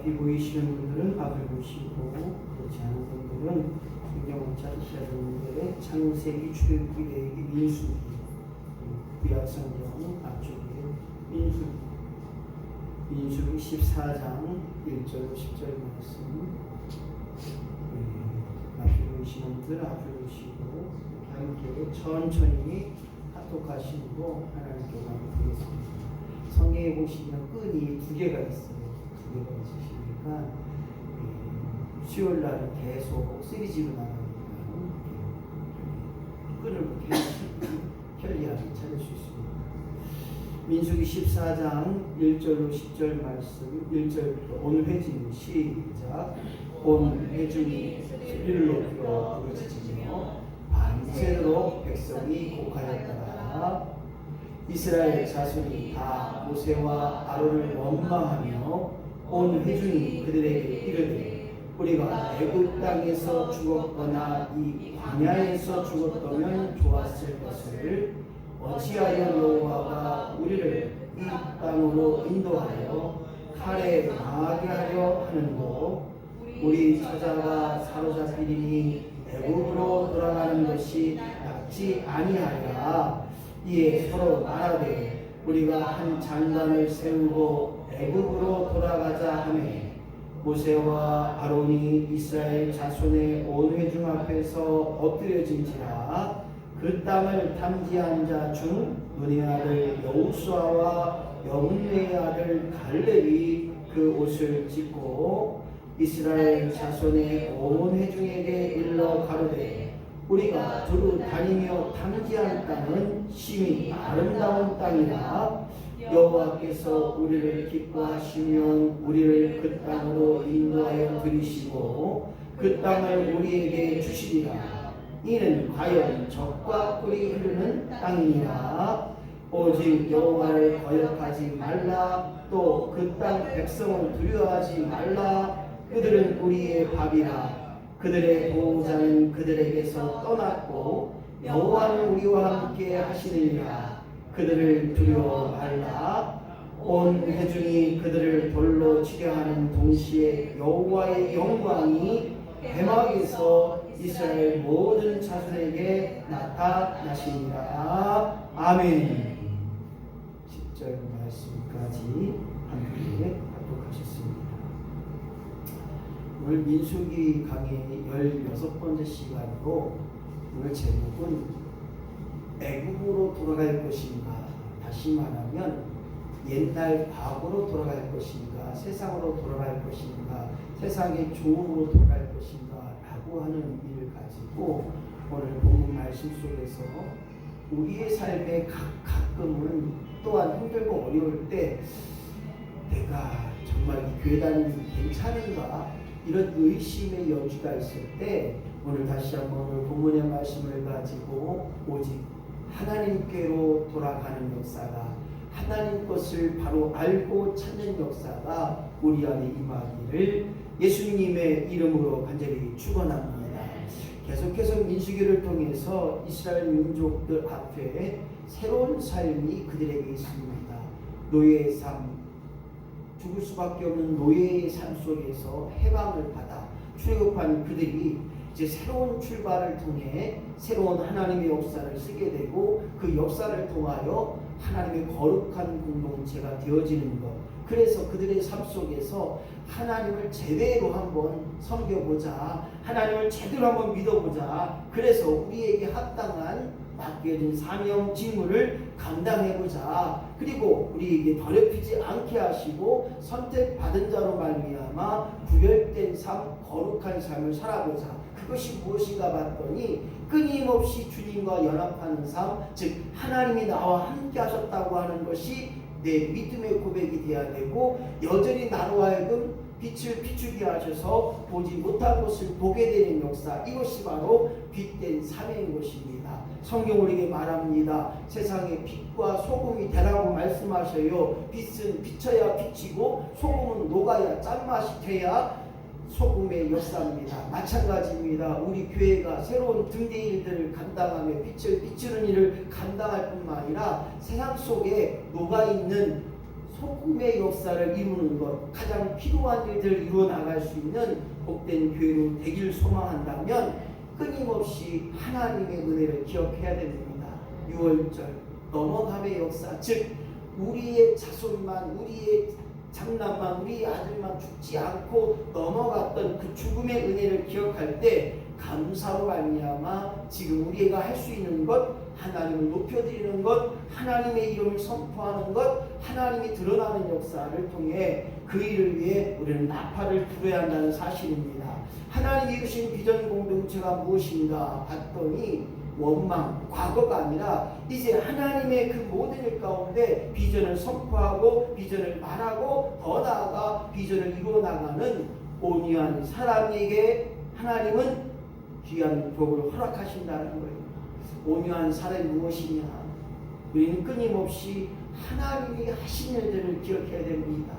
앞이 보이시는 분들은 앞을 보시고 그렇지 않은 분들은 성경을 찾으셔야 되는데 창세기, 출애굽기, 레위기, 민수기 구약 성경 앞쪽에 민수기 14장 1절 10절 말씀 앞이 보이시는 분들 앞을 보시고 함께 천천히 합독하시고 하나님께 나누겠습니다. 성경에 보시면 끈이 두 개가 있어요. 두 개가 있으시니까 수요일 날은 계속 시리즈로 나가니까 끈을 편리하게 찾을 수 있습니다. 민수기 14장 1절로 10절 말씀 1절부터 온 회중이 시작. 온 회중이 소리를 높여 부르짖으며 밤새도록 백성이 곡하였더라. 이스라엘 자손이 다 모세와 아론을 원망하며 온 회중이 그들에게 이르되 우리가 애굽 땅에서 죽었거나 이 광야에서 죽었다면 좋았을 것을 어찌하여 여호와가 우리를 이 땅으로 인도하여 칼에 당하게 하려 하는고 우리 처자가 사로잡히리니 애굽으로 돌아가는 것이 낫지 아니하랴. 이에 서로 말하되 우리가 한 장단을 세우고 애굽으로 돌아가자 하매 모세와 아론이 이스라엘 자손의 온 회중 앞에서 엎드려진지라. 그 땅을 탐지한 자 중 눈의 아들 여호수아와 여문의 아들 갈렙이 그 옷을 찢고 이스라엘 자손의 온 회중에게 일러 가로되 우리가 두루 다니며 탐지한 땅은 심히 아름다운 땅이라. 여호와께서 우리를 기뻐하시면 우리를 그 땅으로 인도하여 들이시고 그 땅을 우리에게 주시리라. 이는 과연 젖과 꿀이 흐르는 땅이니라. 오직 여호와를 거역하지 말라. 또 그 땅 백성을 두려워하지 말라. 그들은 우리의 밥이라. 그들의 보호자는 그들에게서 떠났고 여호와는 우리와 함께 하시느니라. 그들을 두려워 말라. 온 회중이 그들을 돌로 치려 하는 동시에 여호와의 영광이 대막에서 이스라엘 모든 자손에게 나타나시니라. 아멘. 10절 말씀까지 함께 합독하셨습니다. 오늘 민수기 강의 16번째 시간으로 오늘 제목은 애굽으로 돌아갈 것인가, 다시 말하면 옛날 과거로 돌아갈 것인가, 세상으로 돌아갈 것인가, 세상의 종으로 돌아갈 것인가 라고 하는 의미를 가지고 오늘 본문 말씀 속에서 우리의 삶에 가끔은 또한 힘들고 어려울 때 내가 정말 이 교회 다니는 괜찮은가 이런 의심의 여지가 있을 때 오늘 다시 한번 오늘 본문의 말씀을 가지고 오직 하나님께로 돌아가는 역사가 하나님 것을 바로 알고 찾는 역사가 우리 안에 임하기를 예수님의 이름으로 간절히 축원합니다. 계속해서 민수기를 통해서 이스라엘 민족들 앞에 새로운 삶이 그들에게 있습니다. 노예의 삶, 죽을 수밖에 없는 노예의 삶 속에서 해방을 받아 출애굽한 그들이 이제 새로운 출발을 통해 새로운 하나님의 역사를 쓰게 되고 그 역사를 통하여 하나님의 거룩한 공동체가 되어지는 것. 그래서 그들의 삶 속에서 하나님을 제대로 한번 섬겨보자. 하나님을 제대로 한번 믿어보자. 그래서 우리에게 합당한 맡겨진 사명 직무를 감당해보자. 그리고 우리에게 더럽히지 않게 하시고 선택받은 자로 말미암아 구별된 삶, 거룩한 삶을 살아보자. 그것이 무엇인가 봤더니 끊임없이 주님과 연합하는 삶, 즉 하나님이 나와 함께 하셨다고 하는 것이 내 믿음의 고백이 되어야 되고 여전히 나로 하여금 빛을 비추게 하셔서 보지 못한 것을 보게 되는 역사, 이것이 바로 빛된 삶인 것입니다. 성경 우리에게 말합니다. 세상에 빛과 소금이 되라고 말씀하셔요. 빛은 비쳐야 비치고 소금은 녹아야 짠맛이 돼야 소금의 역사입니다. 마찬가지입니다. 우리 교회가 새로운 등대의 일들을 감당하며 빛을 비추는 일을 감당할 뿐만 아니라 세상 속에 녹아있는 복음의 역사를 이루는 것, 가장 필요한 일들을 이루어 나갈 수 있는 복된 교회로 되길 소망한다면 끊임없이 하나님의 은혜를 기억해야 됩니다. 6월절 넘어감의 역사, 즉 우리의 자손만, 우리의 장남만, 우리의 아들만 죽지 않고 넘어갔던 그 죽음의 은혜를 기억할 때 감사로 말미암아 지금 우리가 할 수 있는 것, 하나님을 높여드리는 것, 하나님의 이름을 선포하는 것, 하나님이 드러나는 역사를 통해 그 일을 위해 우리는 나팔을 불어야 한다는 사실입니다. 하나님이 주신 비전 공동체가 무엇인가 봤더니 원망, 과거가 아니라 이제 하나님의 그 모든 일 가운데 비전을 선포하고 비전을 말하고 더 나아가 비전을 이루어 나가는 온유한 사람에게 하나님은 귀한 복을 허락하신다는 거예요. 온유한 사람이 무엇이냐? 우리는 끊임없이 하나님이 하신 일들을 기억해야 됩니다.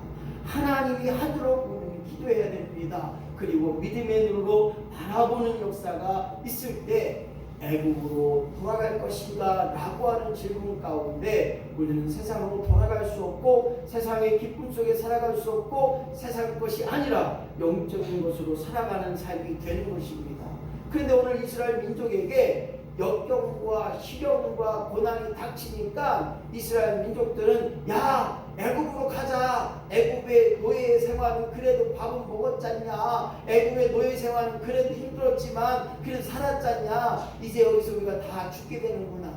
하나님이 하도록 우리는 기도해야 됩니다. 그리고 믿음의 눈으로 바라보는 역사가 있을 때 애국으로 돌아갈 것인가 라고 하는 질문 가운데 우리는 세상으로 돌아갈 수 없고 세상의 기쁨 속에 살아갈 수 없고 세상 것이 아니라 영적인 것으로 살아가는 삶이 되는 것입니다. 그런데 오늘 이스라엘 민족에게 역경과 시련과 고난이 닥치니까 이스라엘 민족들은 야 애굽으로 가자. 애굽의 노예 생활은 그래도 밥은 먹었잖냐. 애굽의 노예 생활은 그래도 힘들었지만 그래도 살았잖냐. 이제 여기서 우리가 다 죽게 되는구나.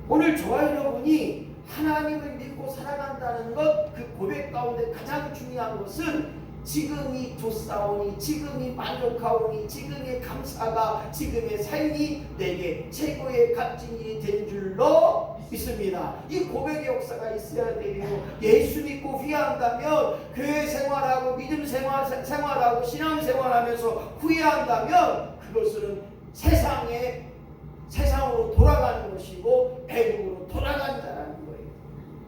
오늘 저와 여러분이 하나님을 믿고 살아간다는 것, 그 고백 가운데 가장 중요한 것은 지금이 좋사오니, 지금이 만족하오니, 지금의 감사가, 지금의 삶이 내게 최고의 값진 일이 된 줄로 믿습니다. 이 고백의 역사가 있어야 돼요. 예수 믿고 후회한다면, 교회 생활하고 믿음 생활하고 신앙 생활하면서 후회한다면 그것은 세상으로 돌아가는 것이고 애국으로 돌아간다는 거예요.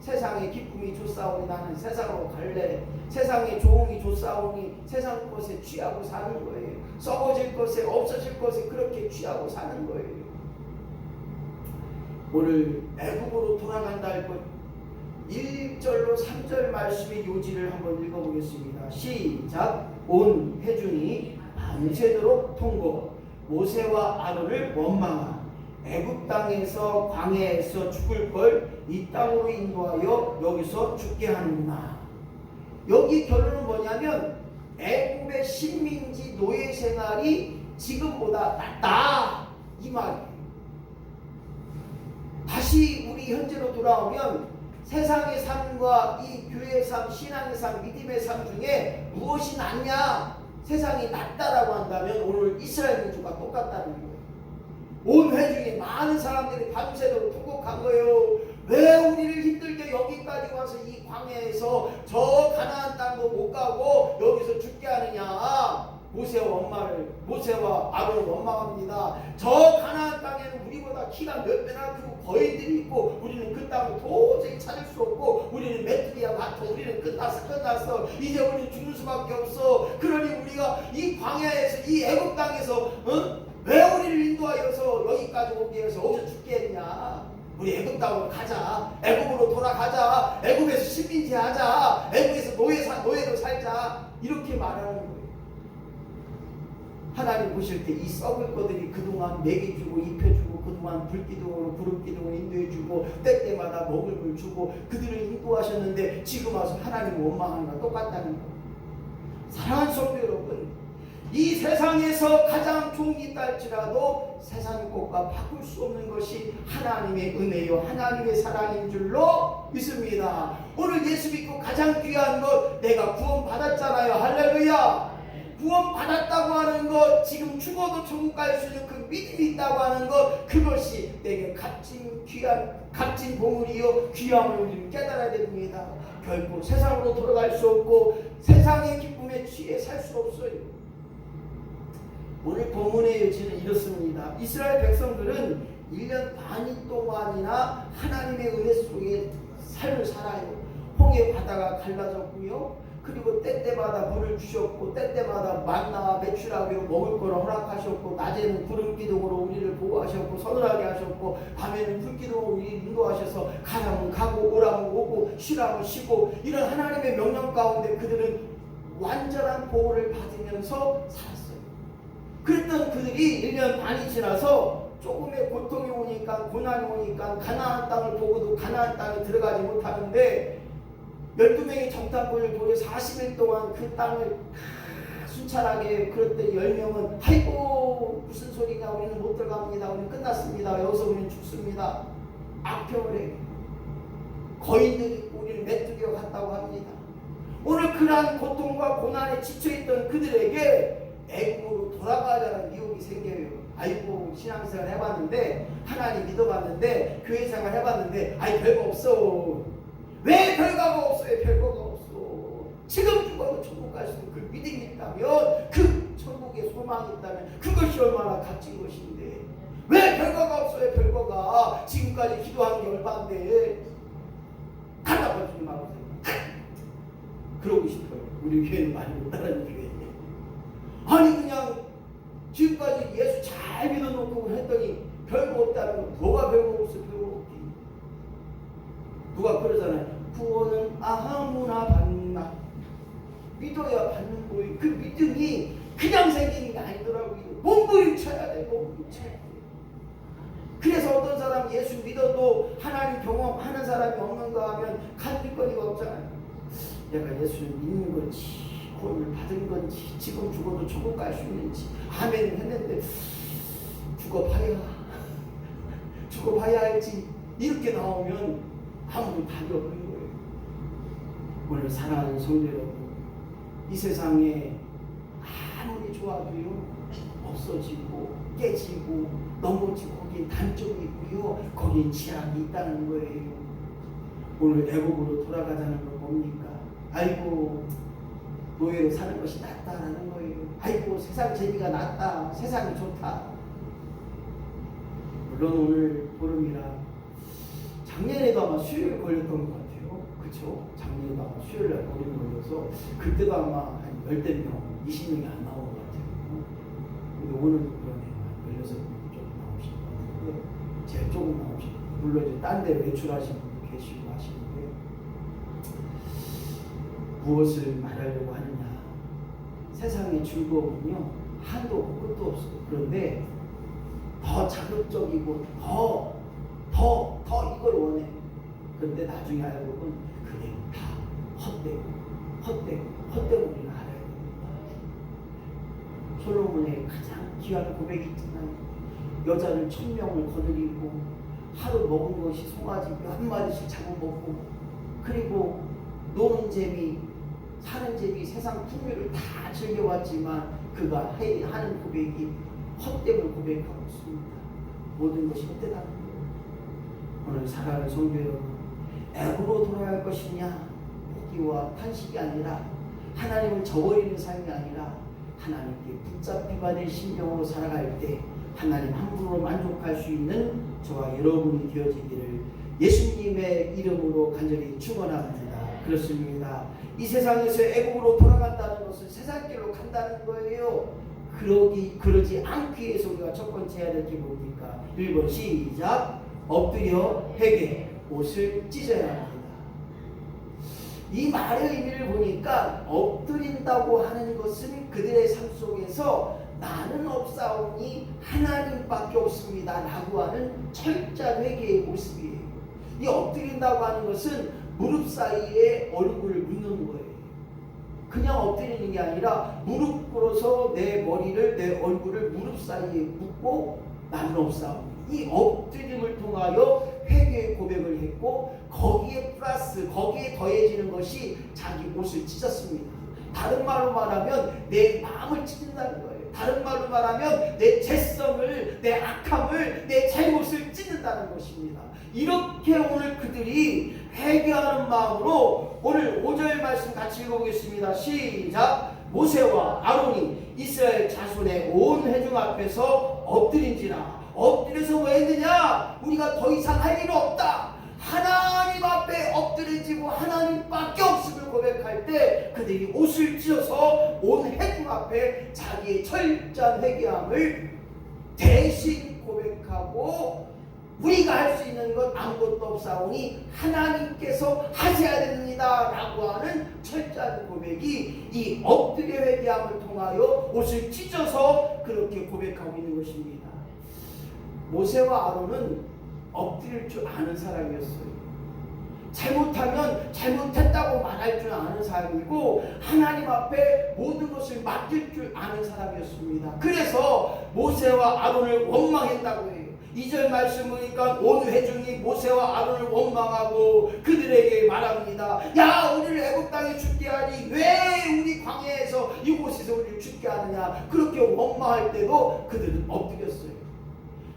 세상의 기쁨이 좋사오니 나는 세상으로 갈래. 세상의 조응이 좋사오니 세상 것에 취하고 사는 거예요. 썩어질 것에 없어질 것에 그렇게 취하고 사는 거예요. 오늘 애국으로 돌아간다 할 것 1절로 3절 말씀의 요지를 한번 읽어보겠습니다. 시작. 온 회중이 밤새도록 통고 모세와 아론을 원망한 애굽 땅에서 광야에서 죽을 걸 이 땅으로 인도하여 여기서 죽게 하는구나. 여기 결론은 뭐냐면 애굽의 식민지 노예 생활이 지금보다 낫다 이 말이에요. 다시 우리 현재로 돌아오면 세상의 삶과 이 교회의 삶, 신앙의 삶, 믿음의 삶 중에 무엇이 낫냐? 세상이 낫다라고 한다면 오늘 이스라엘 민족과 똑같다는 거예요. 온 회중에 많은 사람들이 밤새도록 통곡한 거예요. 왜 우리를 힘들게 여기까지 와서 이 광야에서 저 가나안 땅도 못 가고 여기서 죽게 하느냐. 모세와 아론을 원망합니다. 저 가나안 땅에는 우리보다 키가 몇 배나 크고 거인들이 있고 우리는 그 땅을 도저히 찾을 수 없고 우리는 메뚜기야 같아. 우리는 끝났어. 이제 우리는 죽는 수밖에 없어. 그러니 우리가 이 광야에서 이 애굽 땅에서 왜 우리를 인도하여서 여기까지 오게 해서 어디서 죽게 했냐. 우리 애굽 땅으로 가자. 애굽으로 돌아가자. 애굽에서 식민지 하자. 애굽에서 노예로 살자. 이렇게 말하는 거예요. 하나님 보실 때 이 썩을 것들이 그동안 먹이주고 입혀주고 그동안 불기둥으로 구름기둥으로 인도해주고 때때마다 먹을 물 주고 그들을 인도하셨는데 지금 와서 하나님 원망하는 거랑 똑같다는 거예요. 사랑하는 성도 여러분, 이 세상에서 가장 좋은 게 있다 할지라도 세상 것과 바꿀 수 없는 것이 하나님의 은혜요 하나님의 사랑인 줄로 믿습니다. 오늘 예수 믿고 가장 귀한 것 내가 구원 받았잖아요. 할렐루야. 구원 받았다고 하는 것, 지금 죽어도 천국 갈 수 있는 그 믿음이 있다고 하는 것, 그것이 내게 값진 보물이요 귀함을 우리는 깨달아야 됩니다. 결코 세상으로 돌아갈 수 없고 세상의 기쁨에 취해 살 수 없어요. 오늘 본문의 요지는 이렇습니다. 이스라엘 백성들은 1년 반 동안이나 하나님의 은혜 속에 삶을 살아요. 홍해 바다가 갈라졌고요. 그리고 때때마다 물을 주셨고 때때마다 만나 배출하고 먹을 거를 허락하셨고 낮에는 구름 기둥으로 우리를 보호하셨고 서늘하게 하셨고 밤에는 불 기둥으로 우리를 인도하셔서 가라면 가고 오라면 오고 쉬라면 쉬고 이런 하나님의 명령 가운데 그들은 완전한 보호를 받으면서 살았어요. 그랬던 그들이 1년 반이 지나서 조금의 고통이 오니까 고난이 오니까 가나안 땅을 보고도 가나안 땅에 들어가지 못하는데 12명의 정탐꾼을 보내 40일 동안 그 땅을 순찰하게 그랬더니 10명은 아이고 무슨 소리냐 우리는 못 들어갑니다. 우리는 끝났습니다. 여기서 우리는 죽습니다. 악평을 해. 거인들이 우리를 메뚜기로 갔다고 합니다. 오늘 그러한 고통과 고난에 지쳐있던 그들에게 애국으로 돌아가자는 유혹이 생겨요. 아이고 신앙생활 해봤는데 하나님 믿어봤는데 교회생활 해봤는데 아이 별거 없어. 왜 별거가 없어요? 별거가 없어. 지금 죽어도 천국 갈 수 있는 그 믿음이 있다면 그 천국의 소망이 있다면 그것이 얼마나 값진 것인데 왜 별거가 없어요? 별거가 지금까지 기도한 게 얼마인데 갖다 주지 말아보세요. 그러고 싶어요. 우리 교회는 많이 못 따르는 교회인데 아니 그냥 지금까지 예수 잘 믿어놓고 했더니 별거 없다는 거 뭐가 별거 없어? 별거 없지. 누가 그러잖아요. 구원은 아무나 받나 믿어야 받는 거예요. 그 믿음이 그냥 생기는 게 아니더라고요. 몸부림쳐야 돼. 몸부림쳐야 돼. 그래서 어떤 사람 예수 믿어도 하나님 경험하는 사람이 없는가 하면 간질거리가 없잖아요. 내가 예수를 믿는 건지 구원을 받은 건지 지금 죽어도 천국 갈 수 있는지 아멘 했는데 죽어봐야 알지 이렇게 나오면 아무도 답이 없는 거예요. 오늘 사랑하는 성도 여러분, 이 세상에 아무리 좋아도요 없어지고 깨지고 넘어지고 거기에 단점이 있고요 거기에 취약이 있다는 거예요. 오늘 애국으로 돌아가자는 건 뭡니까? 아이고 노예로 사는 것이 낫다라는 거예요. 아이고 세상 재미가 낫다. 세상이 좋다. 물론 오늘 보름이라 작년에도 아마 수요일 걸렸던 것 같아요. 그렇죠? 작년에도 아마 수요일날 보름이 걸려서 그때도 아마 한 10대 명, 20명이 안 나온 것 같아요. 근데 오늘도 그러네요. 16명 조금 나오신 것 같은데 제일 조금 나오신 것 같아요. 물론 이제 딴 데 외출하신 분도 계시고 하시는데 무엇을 말하려고 하느냐. 세상의 즐거움은요 한도 없고 끝도 없어요. 그런데 더 자극적이고 더 이걸 원해. 그런데 나중에 알고 보면 그게 다 헛되고 우리는 알아야 됩니다. 솔로몬의 가장 귀한 고백이 있잖아요. 여자를 1000명을 거느리고 하루 먹은 것이 송아지 몇 마리씩 잡아먹고 그리고 노는 재미 사는 재미 세상 풍요를 다 즐겨왔지만 그가 하는 고백이 헛됨을 고백하고 있습니다. 모든 것이 헛되다는 거예요. 오늘 사랑하는 성도 여러분, 애고로 돌아갈 것이냐 포기와 탄식이 아니라 하나님을 저버리는 삶이 아니라 하나님께 붙잡히가 된 심령으로 살아갈 때 하나님 한 분으로 만족할 수 있는 저와 여러분이 되어지기를 예수님의 이름으로 간절히 축원합니다. 그렇습니다. 이 세상에서 애국으로 돌아간다는 것은 세상길로 간다는 거예요. 그러지 않기 위해서 우리가 첫 번째 해야 될 게 뭡니까? 1번 시작. 엎드려 회개 옷을 찢어야 합니다. 이 말의 의미를 보니까 엎드린다고 하는 것은 그들의 삶 속에서 나는 없사오니 하나님밖에 없습니다 라고 하는 철저한 회개의 모습이에요. 이 엎드린다고 하는 것은 무릎 사이에 얼굴을 묻는 거예요. 그냥 엎드리는 게 아니라 무릎 꿇어서 내 머리를 내 얼굴을 무릎 사이에 묻고 나는 없사오니 이 엎드림을 통하여 회개의 고백을 했고 거기에 더해지는 것이 자기 옷을 찢었습니다. 다른 말로 말하면 내 마음을 찢는다는 거예요. 다른 말로 말하면 내 죄성을, 내 악함을, 내 잘못을 찢는다는 것입니다. 이렇게 오늘 그들이 회개하는 마음으로 오늘 5절 말씀 같이 읽어보겠습니다. 시작. 모세와 아론이 이스라엘 자손의 온 회중 앞에서 엎드린지라. 엎드려서 뭐 했느냐? 우리가 더 이상 할 일은 없다. 하나님 앞에 엎드려지고 하나님밖에 없음을 고백하여 고백할 때 그들이 옷을 찢어서 온 회중 앞에 자기의 철저한 회개함을 대신 고백하고 우리가 할 수 있는 것 아무것도 없사오니 하나님께서 하셔야 됩니다 라고 하는 철저한 고백이 이 엎드려 회개함을 통하여 옷을 찢어서 그렇게 고백하고 있는 것입니다. 모세와 아론은 엎드릴 줄 아는 사람이었어요. 잘못하면 잘못했다고 말할 줄 아는 사람이고 하나님 앞에 모든 것을 맡길 줄 아는 사람이었습니다. 그래서 모세와 아론을 원망했다고 해요. 2절 말씀 보니까 온 회중이 모세와 아론을 원망하고 그들에게 말합니다. 야, 우리를 애굽 땅에 죽게 하니 왜 우리 광야에서 이곳에서 우리를 죽게 하느냐. 그렇게 원망할 때도 그들은 엎드렸어요.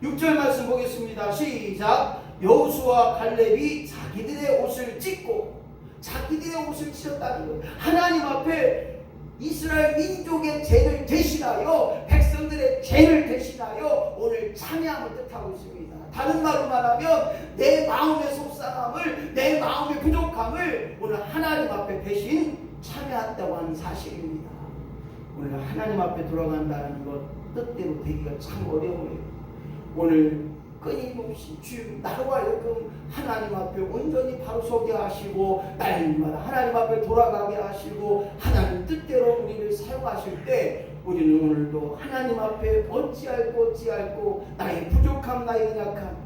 6절 말씀 보겠습니다. 시작. 여호수아와 갈렙이 자기들의 옷을 찢고 자기들의 옷을 찢었다는 거예요. 하나님 앞에 이스라엘 민족의 죄를 대신하여 백성들의 죄를 대신하여 오늘 참여함을 뜻하고 있습니다. 다른 말로 말하면 내 마음의 속상함을 내 마음의 부족함을 오늘 하나님 앞에 대신 참여한다고 하는 사실입니다. 오늘 하나님 앞에 돌아간다는 것 뜻대로 되기가 참 어려워요. 오늘 끊임없이 주님 나와 여금 하나님 앞에 온전히 바로 서게 하시고 날마다 하나님 앞에 돌아가게 하시고 하나님 뜻대로 우리를 사용하실 때 우리는 오늘도 하나님 앞에 어찌할고 나의 부족함 나의 연약함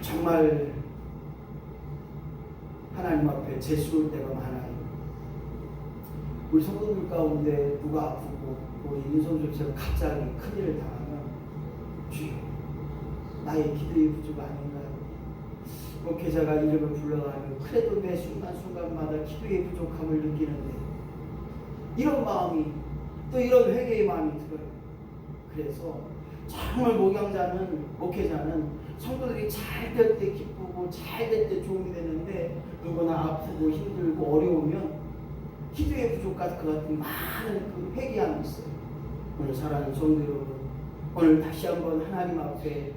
정말 하나님 앞에 재수올 때가 많아요. 우리 성도들 가운데 누가 아프고 우리 인성조처럼 갑자기 큰일을 당하면 주여 나의 기도의 부족 아닌가요? 목회자가 이름을 불러가며 그래도 매 순간순간마다 기도의 부족함을 느끼는데 이런 마음이 또 이런 회개의 마음이 들어요. 그래서 정말 목회자는 성도들이 잘 될 때 기쁘고 잘 될 때 좋은 게 되는데 누구나 아프고 힘들고 어려우면 기도의 부족과 그 같은 많은 그 회개함이 있어요. 오늘 사랑하는 성도 여러분, 오늘 다시 한번 하나님 앞에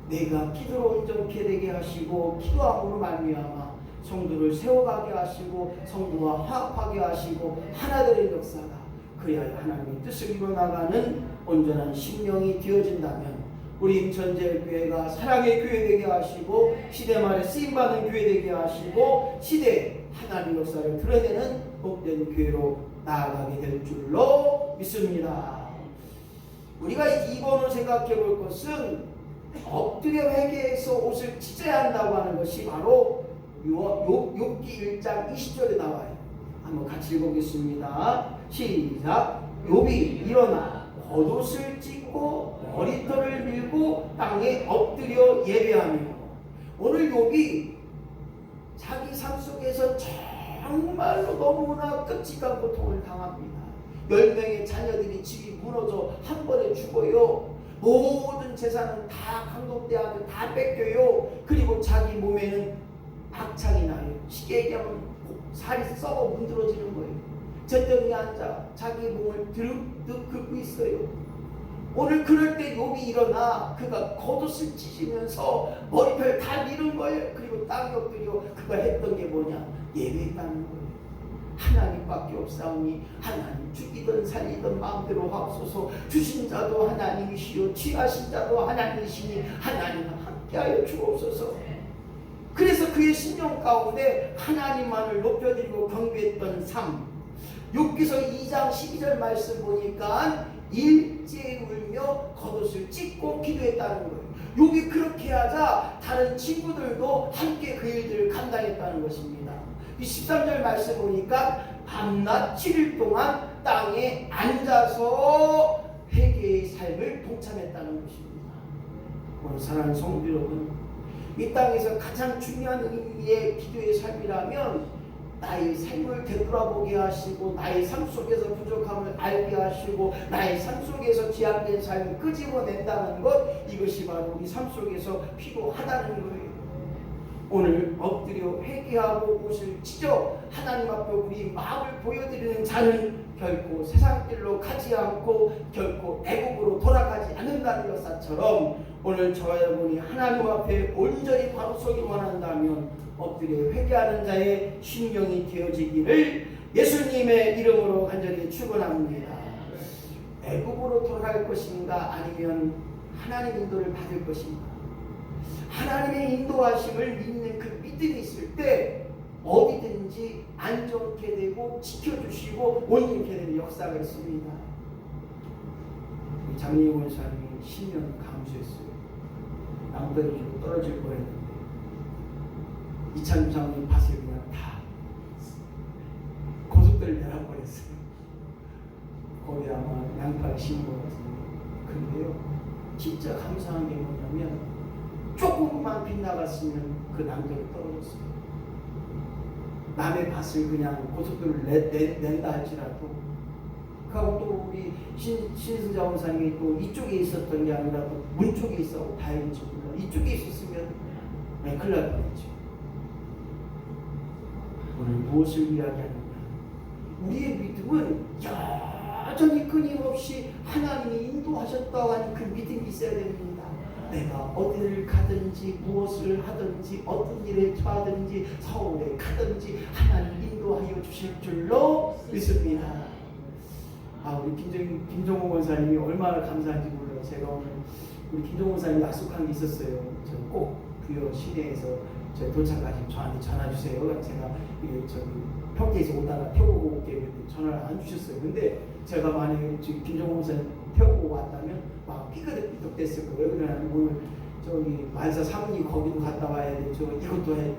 내가 기도로 온전케 되게 하시고 기도함으로 말미암아 성도를 세워가게 하시고 성도와 화합하게 하시고 하나 되는 역사가 그리하여 하나님의 뜻을 이루어나가는 온전한 심령이 되어진다면 우리 임천제교회가 사랑의 교회 되게 하시고 시대 말에 쓰임받는 교회 되게 하시고 시대에 하나님의 역사를 드러내는 복된 교회로 나아가게 될 줄로 믿습니다. 우리가 이번을 생각해 볼 것은 엎드려 회개해서 옷을 찢어야 한다고 하는 것이 바로 욥기 1장 20절에 나와요. 한번 같이 읽어보겠습니다. 시작. 욥이 일어나 겉옷을 찢고 머리털을 밀고 땅에 엎드려 예배하며. 오늘 욥이 자기 삶 속에서 정말로 너무나 끔찍한 고통을 당합니다. 10명의 자녀들이 집이 무너져 한 번에 죽어요. 모든 재산은 다 강독되어서 다 뺏겨요. 그리고 자기 몸에는 악창이 나요. 쉽게 얘기하면 살이 썩어 문드러지는 거예요. 젖더미에 앉아 자기 몸을 드륵드륵 긁고 있어요. 오늘 그럴 때 욥이 일어나 그가 겉옷을 찢으면서 머리털 다 밀은 거예요. 그리고 땅에 엎드려 그가 했던 게 뭐냐? 예배했다는 거예요. 하나님밖에 없사오니 하나님 죽이든 살리든 마음대로 하옵소서. 주신 자도 하나님이시요 취하신 자도 하나님이시니 하나님과 함께하여 주옵소서. 그래서 그의 심령 가운데 하나님만을 높여드리고 경배했던 삶. 욥기서 2장 12절 말씀 보니까 일제히 울며 겉옷을 찢고 기도했다는 거예요. 욥이 그렇게 하자 다른 친구들도 함께 그 일들을 감당했다는 것입니다. 이 13절 말씀 보니까 밤낮 7일 동안 땅에 앉아서 회개의 삶을 동참했다는 것입니다. 오늘 사랑하는 성도 여러분, 이 땅에서 가장 중요한 의미의 기도의 삶이라면 나의 삶을 되돌아보게 하시고 나의 삶 속에서 부족함을 알게 하시고 나의 삶 속에서 제약된 삶을 끄집어낸다는 것, 이것이 바로 우리 삶 속에서 필요하다는 거예요. 오늘 엎드려 회개하고 옷을 찢어 하나님 앞에 우리 마음을 보여드리는 자는 결코 세상 길로 가지 않고 결코 애국으로 돌아가지 않는다는 것처럼 오늘 저와 여러분이 하나님 앞에 온전히 바로 서기 원한다면 엎드려 회개하는 자의 심령이 되어지기를 예수님의 이름으로 간절히 축원합니다. 애굽으로 돌아갈 것인가 아니면 하나님의 인도를 받을 것인가? 하나님의 인도하심을 믿는 그 믿음이 있을 때 어디든지 안전케 되고 지켜주시고 온전케 되는 역사가 있습니다. 장례 원사님이 10년 감수했어요. 남들이 떨어질 뻔했는데 이찬주 장로님 밭을 그냥 다 고속도로를 내려버렸어요. 거기 아마 양파를 심은 것 같은데, 근데요 진짜 감사한 게 뭐냐면 조금만 빗나갔으면 그 남들이 떨어졌어요. 남의 밭을 그냥 고속도로를 낸다 할지라도, 그리고 또 우리 신승자 원사님이 또 이쪽에 있었던 게 아니라 또 문 쪽에 있었고 다행인지 몰라. 이쪽에 있었으면 큰일 날 뻔했죠. 오늘 무엇을 이야기하느냐? 우리의 믿음은 여전히 끊임없이 하나님이 인도하셨다고 하는 그 믿음이 있어야 됩니다. 내가 어디를 가든지 무엇을 하든지 어떤 일에 처하든지 서울에 가든지 하나님 인도하여 주실 줄로 믿습니다. 우리 김종호 원사님이 얼마나 감사한지 몰라요. 제가 오늘 우리 김종호 원사님이 약속한 게 있었어요. 저는 꼭 부여 시내에서 제 도착하시면 저한테 전화 주세요. 제가 평택에서 오다가 태우고 올게 했는데 전화를 안 주셨어요. 근데 제가 만약에 김종호 원사님 태우고 왔다면 막 삐끗삐끗 됐을 거예요. 왜 그러냐면 오늘 저기 만사 사모님 거기도 갔다 와야 돼. 이것도 해.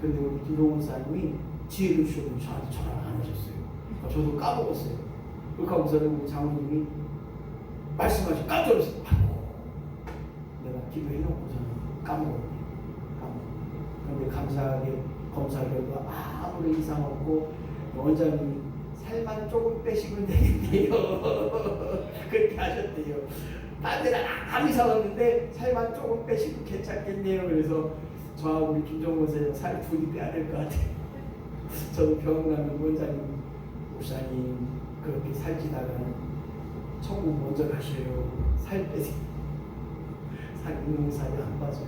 근데 우리 김종호 원사님이 지혜를 주셔도 저한테 전화를 안 하셨어요. 저도 까먹었어요. 그렇게 하고서는 우리 장모님이 말씀하시고 깜짝 놀랐어요. 내가 기도해놓고서는 까먹었네. 그런데 감사하게 검사 결과 아무런 이상 없고 원장님이 살만 조금 빼시면 되겠네요. 그렇게 하셨대요. 딴 데는 아무 이상 없는데 살만 조금 빼시면 괜찮겠네요. 그래서 저하고 우리 김종호 선생님 살 둘이 빼야 될 것 같아요. 저도 병원 가면 원장님, 목사님 그렇게 살찌다가는 천국 먼저 가셔요. 살 빼세요. 살 있는 살이 안 빠져요.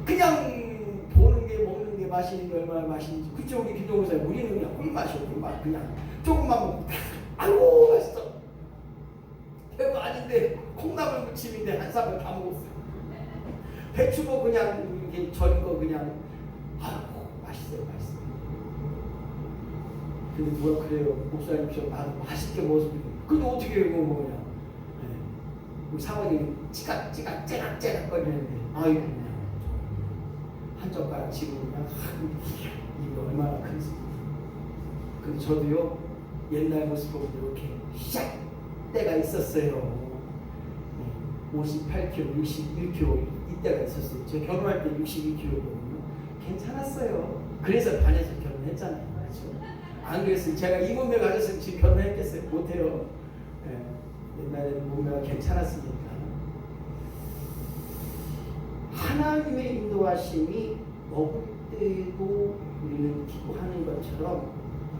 그냥 보는 게 먹는 게 마시는 게 얼마나 맛있는지. 그쵸 우리 김종호 선생님, 우리는 그냥 꿀 마셔. 그냥 조금만 먹고 아이고 맛있어. 별거 아닌데 콩나물 무침인데 한 삽을 다 먹었어요. 배추도 그냥 이렇게 절인 거 그냥 아이고 맛있어요. 근데 누가 그래요? 목사님 나도 맛있게 먹었으면 근데 어떻게 이거 먹냐? 우리 사모님이 찌각찌각 거리는데 아이고 그냥 한 젓가락 치고 그냥 이게 얼마나 큰지. 근데 저도요 옛날 모습 보고 이렇게 샥 때가 있었어요. 58kg, 61kg 이때가 있었어요. 제가 결혼할 때 62kg거든요. 괜찮았어요. 그래서 반에서 결혼했잖아요. 그렇죠? 안 그랬으면 제가 이 몸매 가졌으면 지금 결혼했겠어요? 못해요. 옛날에는 몸매가 괜찮았으니까. 하나님의 인도하심이 먹을 때도 우리는 기도하는 것처럼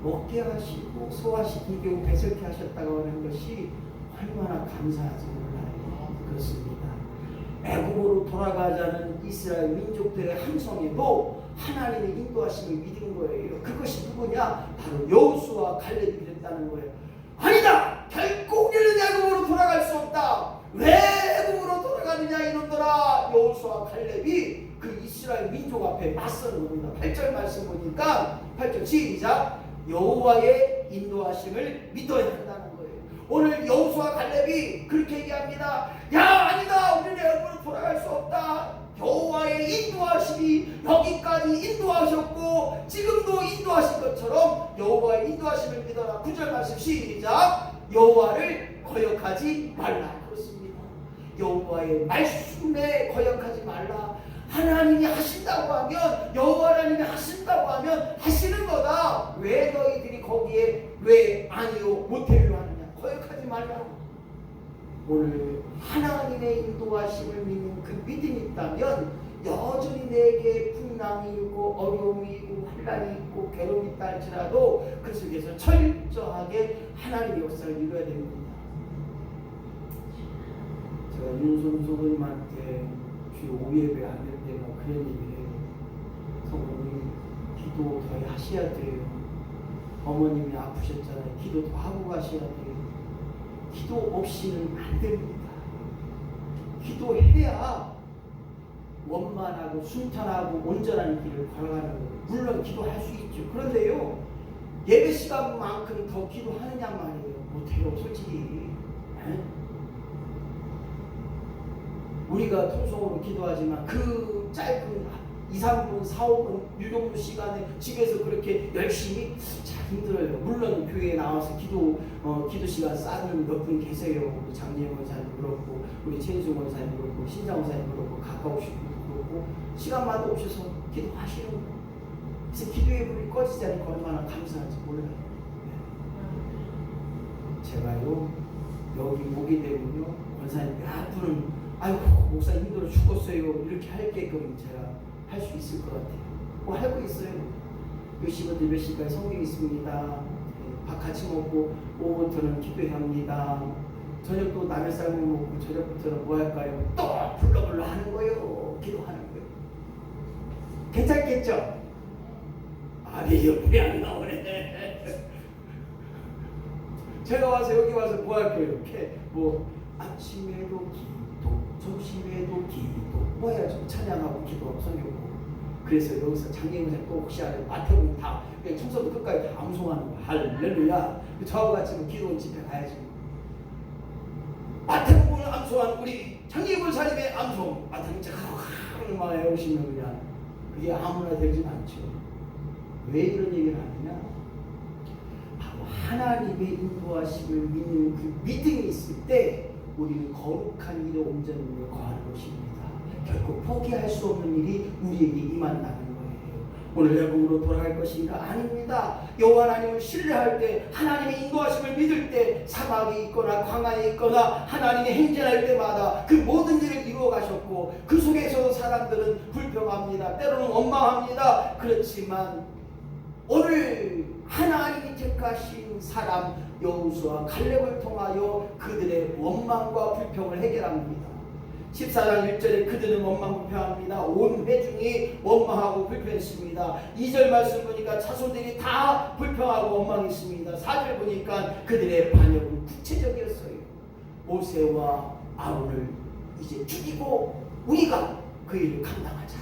먹게 하시고 소화시키고 배설케 하셨다고 하는 것이 얼마나 감사하지 몰라요. 그렇습니다. 애굽으로 돌아가자는 이스라엘 민족들의 함성에도 하나님의 인도하심을 믿은 거예요. 그것이 누구냐? 바로 여호수아와 갈렙이 그랬다는 거예요. 아니다! 결코 우리는 애굽으로 돌아갈 수 없다. 왜 애굽으로 돌아가느냐 이놈들아. 여호수아와 갈렙이 그 이스라엘 민족 앞에 맞서는 겁니다. 8절 말씀 보니까 8절 시작. 여호와의 인도하심을 믿어야 한다는 거예요. 오늘 여호수아와 갈렙이 그렇게 얘기합니다. 야 아니다. 우리는 애굽으로 돌아갈 수 없다. 여호와의 인도하심이 여기까지 인도하셨고 지금도 인도하신 것처럼 여호와의 인도하심을 믿어라. 9절 말씀 시작. 여호와를 거역하지 말라. 그렇습니다. 여호와의 말씀에 거역하지 말라. 하나님이 하신다고 하면 여호와 하나님이 하신다고 하면 하시는 거다. 왜 너희들이 거기에 왜 아니요 못해요 하느냐. 거역하지 말라. 오늘 하나님의 인도하심을 믿는 그 믿음이 있다면 여전히 내게 풍랑이 있고 어려움이 있고 환난이 있고 괴로움이 있다 할지라도 그 속에서 철저하게 하나님의 역사를 이루어야 됩니다. 제가 윤손 소금한테 주요 5예배 안 될 때가 그런 얘기를 해요. 어머니 기도 더 하셔야 돼요. 어머님이 아프셨잖아요. 기도 더 하고 가셔야 돼요. 기도 없이는 안 됩니다. 기도해야 원만하고 순탄하고 온전한 길을 걸어가는 거예요. 물론 기도할 수 있죠. 그런데요, 예배 시간만큼 더 기도하느냐 말이에요. 못해요, 솔직히. 에? 우리가 통성으로 기도하지만 그 짧은 2, 3분, 4, 5분 이 정도 시간에 집에서 그렇게 열심히 참 힘들어요. 물론 교회에 나와서 기도 시간 쌓는 몇 분 계세요. 우리 장례 원사님 그렇고 우리 최인수 원사님 그렇고 신장 원사님 그렇고 가까우신 분도 그렇고 시간마다 오셔서 기도하시는 거예요. 그래서 기도의 불이 꺼지지 않고 얼마나 감사한지 몰라요. 제가요 여기 오게 되면요 원사님 몇 분은 아이고 목사님 힘들어 죽었어요 이렇게 할게끔 제가 할 수 있을 것 같아요. 뭐 할 거 있어요. 몇 시부터 몇 시까지 성경 있습니다. 밥 같이 먹고 오후부터는 기도해야 합니다. 저녁도 남의 쌀을 먹고 저녁부터는 뭐 할까요? 또 불러불러 하는 거예요. 기도하는 거예요. 괜찮겠죠? 아니 옆에 안 나오네. 제가 와서 여기 와서 뭐 할까요? 이렇게 뭐 아침에도 기도, 점심에도 기도, 뭐 해야죠? 찬양하고 기도하고 성경 보고. 그래서 여기서 장례문사 또 혹시 알아요? 마태복음 다 그냥 청소도 끝까지 다 암송하는 거. 할렐루야. 저하고 같이 뭐 기도원 집회 가야지. 마태복음을 암송하는 우리 장례문사님의 암송. 마태복음 막 외우시면 그냥 그게 아무나 되진 않죠. 왜 이런 얘기를 하느냐? 바로 하나님의 인도하심을 믿는 그 믿음이 있을 때 우리는 거룩한 일에 온전히 거하는 것입니다. 결코 포기할 수 없는 일이 우리에게 임한다는 거예요. 오늘 외국으로 돌아갈 것인가? 아닙니다. 여호와 하나님을 신뢰할 때, 하나님의 인도하심을 믿을 때, 사막이 있거나 광야에 있거나 하나님의 행진할 때마다 그 모든 일을 이루어 가셨고 그 속에서도 사람들은 불평합니다. 때로는 원망합니다. 그렇지만 오늘 하나님이 택하신 사람 여호수아 갈렙을 통하여 그들의 원망과 불평을 해결합니다. 14장 1절에 그들은 원망 불평합니다. 온 회중이 원망하고 불평했습니다. 2절 말씀 보니까 자손들이 다 불평하고 원망했습니다. 4절 보니까 그들의 반역은 구체적이었어요. 모세와 아론을 이제 죽이고 우리가 그 일을 감당하자.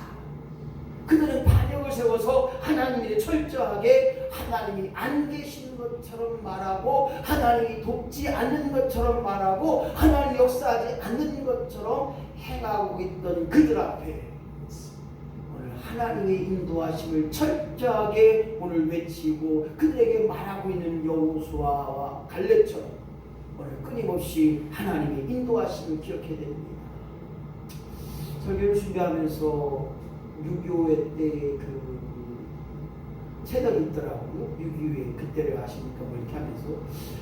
그들은 반역을 세워서 하나님이 철저하게 하나님이 안 계신 것처럼 말하고 하나님이 돕지 않는 것처럼 말하고 하나님이 역사하지 않는 것처럼 행하고 있던 그들 앞에 오늘 하나님의 인도하심을 철저하게 오늘 외치고 그들에게 말하고 있는 여호수아와 갈렙처럼 오늘 끊임없이 하나님의 인도하심을 기억해야 됩니다. 설교를 준비하면서 6.25 때 그 채널이 있더라고요. 6.25에 그때를 아십니까? 뭐 이렇게 하면서.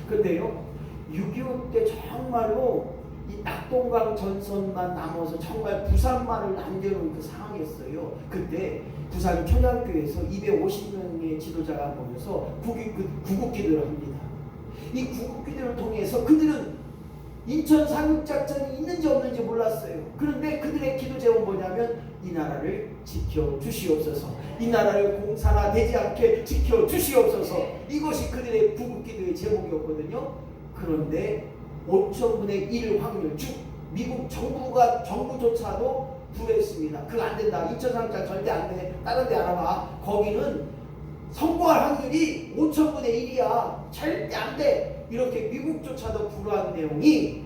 근데요, 6.25 때 정말로 이 낙동강 전선만 남아서 정말 부산만을 남겨놓은 그 상황이었어요. 그때 부산 초등학교에서 250명의 지도자가 모여서 구국기도를 합니다. 이 구국기도를 통해서 그들은 인천 상륙작전이 있는지 없는지 몰랐어요. 그런데 그들의 기도 제목은 뭐냐면 이 나라를 지켜주시옵소서, 이 나라를 공산화되지 않게 지켜주시옵소서. 이것이 그들의 구국기도의 제목이었거든요. 그런데 5,000분의 1 확률, 즉 미국 정부조차도 불했습니다. 그거 안 된다. 인천 상륙작전 절대 안 돼. 다른 데 알아봐. 거기는 성공할 확률이 5,000분의 1이야. 절대 안 돼. 이렇게 미국조차도 불허한 내용이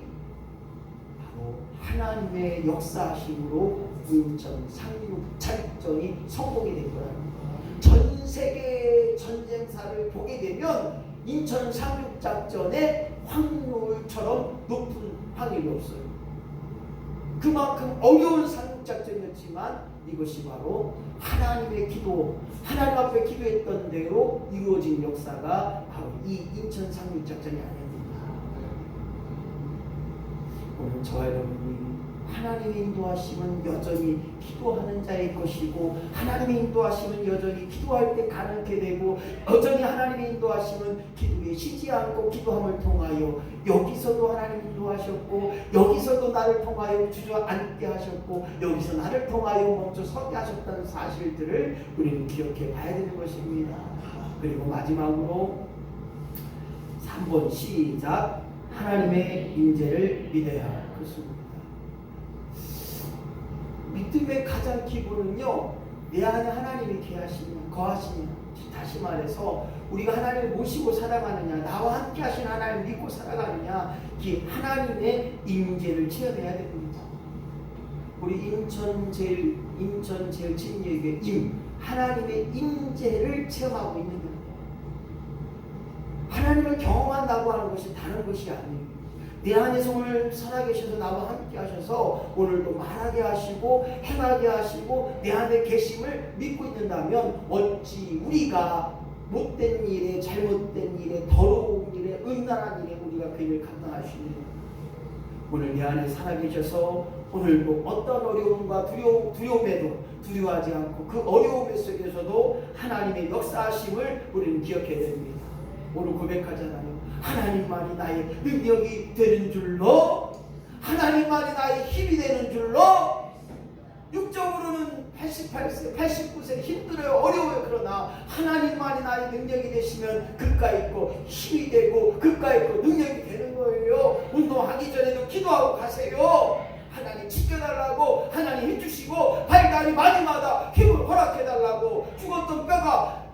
바로 하나님의 역사심으로 인천 상륙작전이 성공이 된 거랍니다. 전 세계 전쟁사를 보게 되면 인천 상륙작전의 확률처럼 높은 확률이 없어요. 그만큼 어려운 상륙작전이었지만 이것이 바로 하나님의 기도, 하나님 앞에 기도했던 대로 이루어진 역사가 바로 이 인천 상륙작전이 아닙니다. 오늘 저와 여러분이 하나님의 인도하심은 여전히 기도하는 자의 것이고 하나님의 인도하심은 여전히 기도할 때 가능케 되고 여전히 하나님의 인도하심은 인도하시는 기도에 쉬지 않고 기도함을 통하여 여기서도 하나님 인도하셨고 여기서도 나를 통하여 주저앉게 하셨고 여기서 나를 통하여 먼저 서게 하셨다는 사실들을 우리는 기억해 봐야 되는 것입니다. 그리고 마지막으로 3번 시작. 하나님의 임재를 믿어야. 그렇습니다. 믿음의 가장 기본은요, 내 안에 하나님이 거하시냐. 다시 말해서 우리가 하나님을 모시고 살아가느냐, 나와 함께 하신 하나님을 믿고 살아가느냐, 이 하나님의 임재를 체험해야 됩니다. 우리 인천제일진리교회 하나님의 임재를 체험하고 있는 거예요. 하나님을 경험한다고 하는 것이 다른 것이 아니에요. 내 안에서 오늘 살아계셔서 나와 함께 하셔서 오늘도 말하게 하시고 행하게 하시고 내 안에 계심을 믿고 있는다면 어찌 우리가 못된 일에, 잘못된 일에, 더러운 일에, 음란한 일에 우리가 그 일을 감당할 수 있느냐. 오늘 내 안에 살아계셔서 오늘도 어떤 어려움과 두려움에도 두려워하지 않고 그 어려움 속에서도 하나님의 역사하심을 우리는 기억해야 됩니다. 오늘 고백하잖아요. 하나님만이 나의 능력이 되는 줄로, 하나님만이 나의 힘이 되는 줄로. 육적으로는 88세, 89세 힘들어요, 어려워요. 그러나 하나님만이 나의 능력이 되시면 그가 있고 힘이 되고 그가 있고 능력이 되는 거예요. 운동하기 전에도 기도하고 가세요. 하나님 지켜달라고, 하나님 해주시고 발다리 마디마다 힘을 허락해달라고. 죽었던 뼈가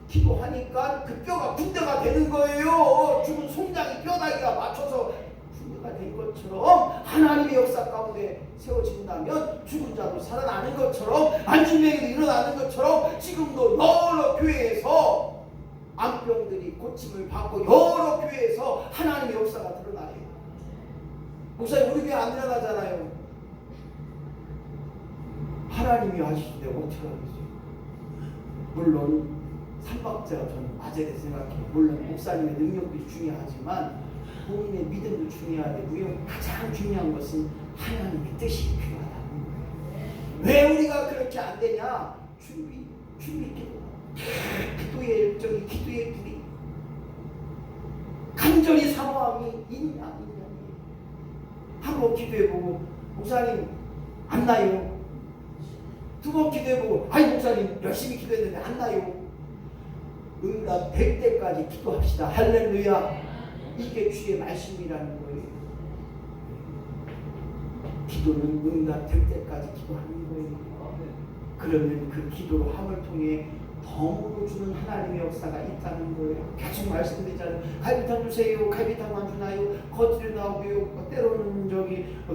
기도하니까 그 뼈가 군대가 되는 거예요. 죽은 송장이 뼈다귀가 맞춰서 군대가 된 것처럼 하나님의 역사 가운데 세워진다면 죽은 자도 살아나는 것처럼 안진뱅이도 일어나는 것처럼 지금도 여러 교회에서 암병들이 고침을 받고 여러 교회에서 하나님의 역사가 드러나요. 목사님 우리 교회 안 일어나잖아요. 하나님이 하시는데 어떻게 하겠어요? 물론 삼박자가 저는 맞아야 생각해요. 물론 목사님의 능력도 중요하지만 본인의 믿음도 중요하고요. 가장 중요한 것은 하나님의 뜻이 필요하다는 거예요. 왜 우리가 그렇게 안 되냐? 준비 기도. 기도의 열정이, 기도의 불이, 간절히 사모함이 있냐. 한번 기도해보고 목사님 안 나요. 두 번 기도해보고 아이 목사님 열심히 기도했는데 안 나요. 응답 될 때까지 기도합시다. 할렐루야. 이게 주의 말씀이라는 거예요. 기도는 응답 될 때까지 기도하는 거예요. 그러면 그 기도로 함을 통해 덤으로 주는 하나님의 역사가 있다는 거예요. 계속 말씀드리잖아요. 갈비탕 주세요. 갈비탕 안 주나요? 겉들이 나오고요. 때로는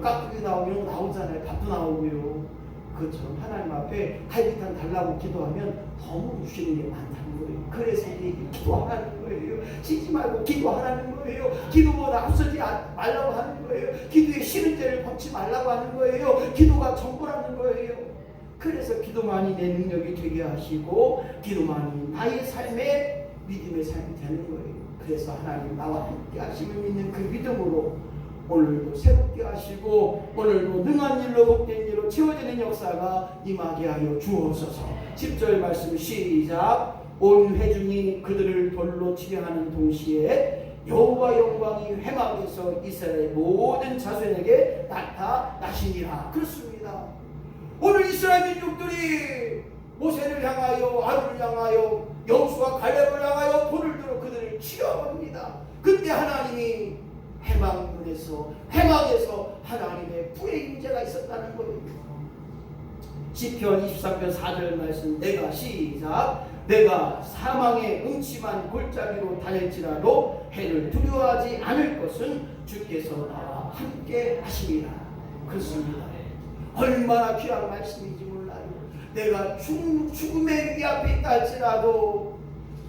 깍두기 나오고 이런 거 나오잖아요. 밥도 나오고요. 그것처럼 하나님 앞에 갈비탕 달라고 기도하면 덤으로 주시는 게 많다는 거예요. 그래서 기도하라는 거예요. 쉬지 말고 기도하라는 거예요. 기도보다 앞서지 말라고 하는 거예요. 기도에 싫은 죄를 범치 말라고 하는 거예요. 기도가 전부라는 거예요. 그래서 기도만이 내 능력이 되게 하시고 기도만이 나의 삶의 믿음의 삶이 되는 거예요. 그래서 하나님 나와 함께 하심을 믿는 그 믿음으로 오늘도 새롭게 하시고 오늘도 능한 일로 복된 일로 채워지는 역사가 임하게 하여 주옵소서. 10절 말씀 시작. 온 회중이 그들을 돌로 치려 하는 동시에 여호와 영광이 회막에서 이스라엘 모든 자손에게 나타나시니라. 그렇습니다. 오늘 이스라엘 민족들이 모세를 향하여 아론을 향하여 여호수아 갈렙을 향하여 돌을 들어 그들을 치려합니다. 그때 하나님이 회막에서 하나님의 불의 임재가 있었다는 거예요. 시편 23편 4절 말씀 내가 시작. 내가 사망의 음침한 골짜기로 다닐지라도 해를 두려워하지 않을 것은 주께서 나와 함께 하시리라. 그렇습니다. 얼마나 귀한 말씀인지 몰라요. 내가 죽음의 위 앞에 있다 할지라도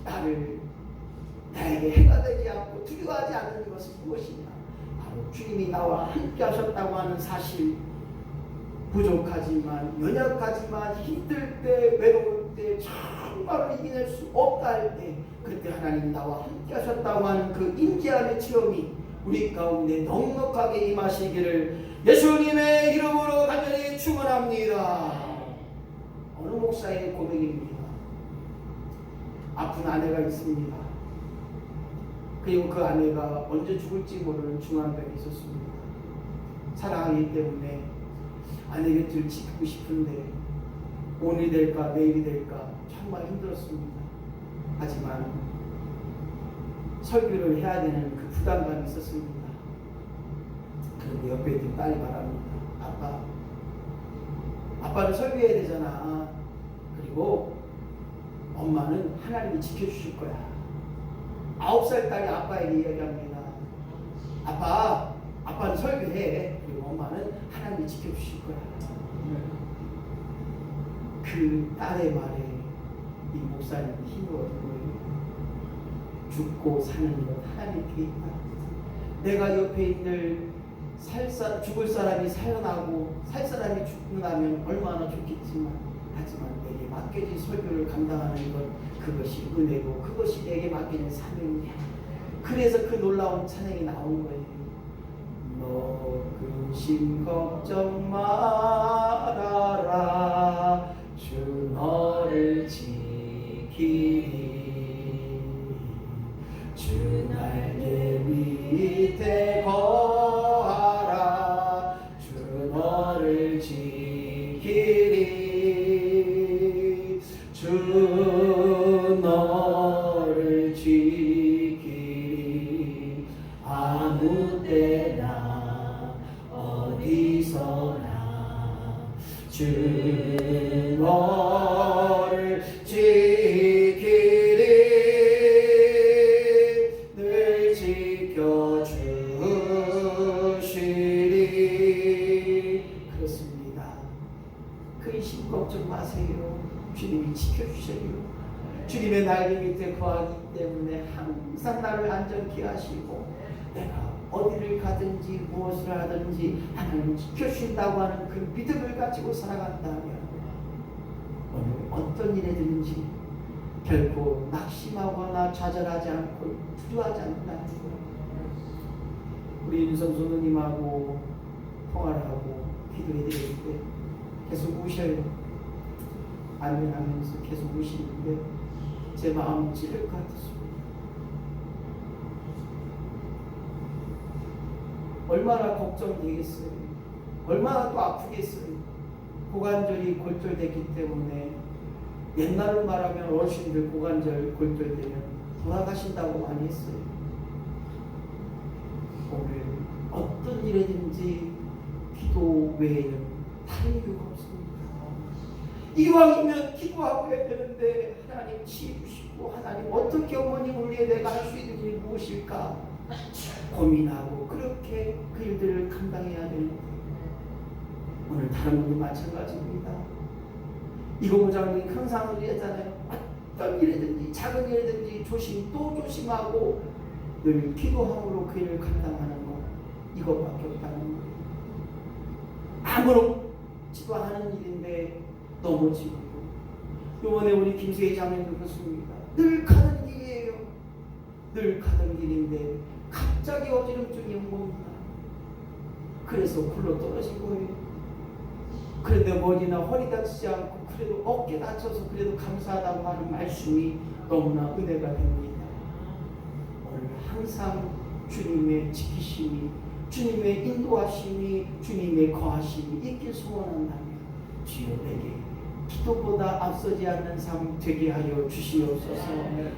나에게 해가 되지 않고 두려워하지 않는 것은 무엇이냐? 바로 주님이 나와 함께 하셨다고 하는 사실. 부족하지만 연약하지만 힘들 때 외로울 때 정말로 이겨낼 수 없다 할 때 그때 하나님 나와 함께 하셨다고 하는 그 임재함의 체험이 우리 가운데 넉넉하게 임하시기를 예수님의 이름으로 간절히 축원합니다. 어느 목사의 고백입니다. 아픈 아내가 있습니다. 그리고 그 아내가 언제 죽을지 모르는 중환병이 있었습니다. 사랑하기 때문에 아내 곁을 지키고 싶은데 오늘이 될까 내일이 될까 정말 힘들었습니다. 하지만 설교를 해야 되는 그 부담감이 있었습니다. 그런데 옆에 있던 딸이 말합니다. 아빠는 설교해야 되잖아. 그리고 엄마는 하나님이 지켜주실 거야. 9살 딸이 아빠에게 이야기합니다. 아빠는 설교해. 그리고 엄마는 하나님이 지켜주실 거야. 그 딸의 말에 이 목사님이 힘을 얻은 거예요. 죽고 사는 것 하나님께 있다. 내가 옆에 있는 죽을 사람이 살아나고 살 사람이 죽고 나면 얼마나 좋겠지만, 하지만 내게 맡겨진 설교를 감당하는 것, 그것이 은혜고 그것이 내게 맡기는 사명이야. 그래서 그 놀라운 찬양이 나온 거예요. 너 근심 걱정 말아라, 주 너를 지키리. 주 날개 밑에 거하라, 주 너를 지키리. 주 너를 지키리. 아무 때나 어디서나 주 너를 지키리. 늘 지켜주시리. 그렇습니다. 근심 걱정 마세요. 주님이 지켜주셔요. 주님의 날개 밑에 거하기 때문에 항상 나를 안전케 하시고, 내가 어디를 가든지 무엇을 하든지 하나님 지켜주신다고 하는 그 믿음을 가지고 살아간다면 오늘 어떤 일이든지 결코 낙심하거나 좌절하지 않고 두려워하지 않는다는 거예요. 우리 윤성수 누님하고 통화를 하고 기도해드릴 때 계속 우셔요. 아멘 하면서 계속 우시는데 제 마음이 찌를 것 같았습니다. 얼마나 걱정되겠어요. 얼마나 또 아프겠어요. 고관절이 골절됐기 때문에, 옛날로 말하면 어르신들 고관절 골절되면 돌아가신다고 많이 했어요. 오늘 어떤 일이든지 기도 외에는 다른 이유가 없습니다. 이왕이면 기도하고 해야 되는데 하나님 치유주시고, 하나님 어떻게 어머님을 위해 내가 할 수 있는 일이 무엇일까 고민하고 그렇게 그 일들을 감당해야 되는데, 오늘 다른 분도 마찬가지입니다. 이고부장님 항상 얘기하잖아요. 어떤 일이든지 작은 일이든지 또 조심하고 늘 기도함으로 그 일을 감당하는 것, 이것밖에 없다는 거예요. 아무렇지도 않은 일인데 넘어지고, 이번에 우리 김세희 장면도 그렇습니다. 늘 가는 길이에요. 늘 가던 길인데 갑자기 어지럼증이 온 겁니다. 그래서 굴러 떨어진 거예요. 그런데 머리나 허리 다치지 않고 그래도 어깨 다쳐서 그래도 감사하다고 하는 말씀이 너무나 은혜가 됩니다. 오늘 항상 주님의 지키심이, 주님의 인도하심이, 주님의 거하심이 있길 소원한다면 주여 내게 기도보다 앞서지 않는 삶 되게 하여 주시옵소서.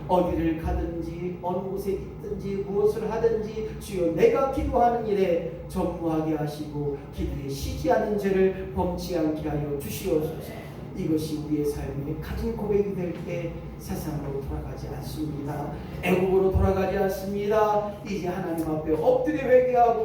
어디를 가든지 어느 곳에 있든지 무엇을 하든지 주여 내가 기도하는 일에 전무하게 하시고 기도에 쉬지 않는 죄를 범치 않게 하여 주시옵소서. 이것이 우리의 삶의 가진 고백이 될 때 세상으로 돌아가지 않습니다. 애국으로 돌아가지 않습니다. 이제 하나님 앞에 엎드려 회개하고